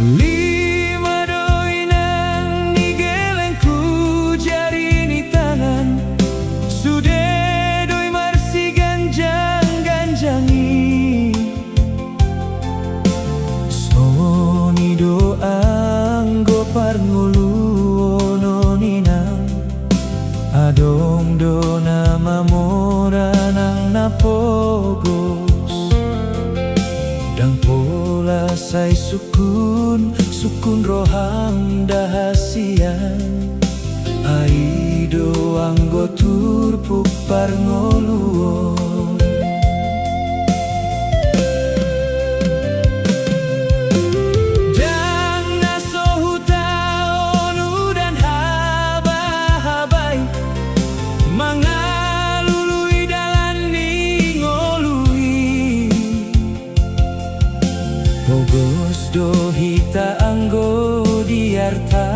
Lima doi nang nigelengku jari ni tangan sude doi marsi ganjang-ganjangi soni doang gopar ngulu ono ninang adong do nama mora nang napogos dang pola say sukun rohang dahasian aido anggo turpuk parngoluon dang naso hutaonu dan haba-habai mangalului dalan ni ngolui Bogos do hita anggo diarta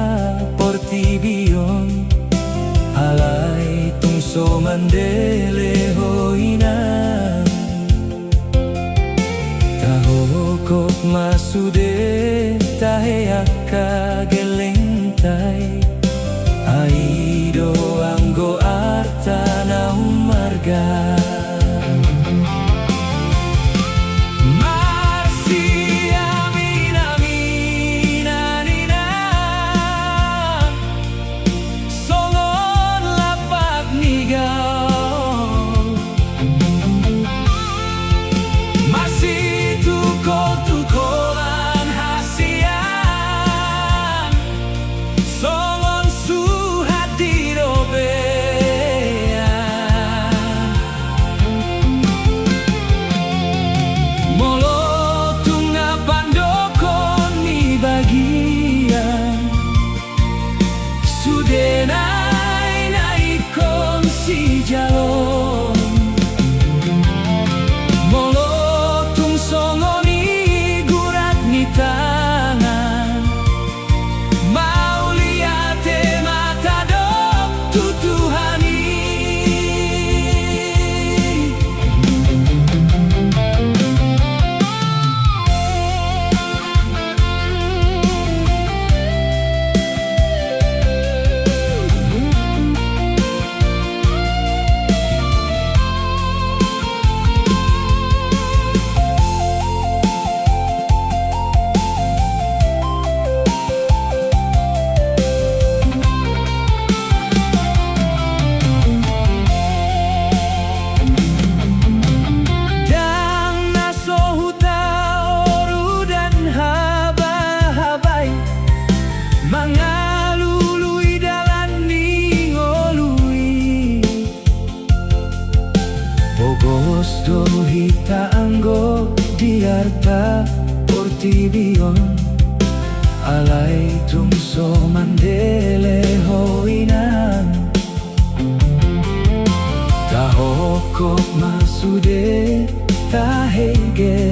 portibion alai tungso mandele hoina tahokok masude taheaka gelengtai aido anggo arta na marga Bogos do hita anggo diarta portibion alai tungso mandele hoinan tahokok masude tahege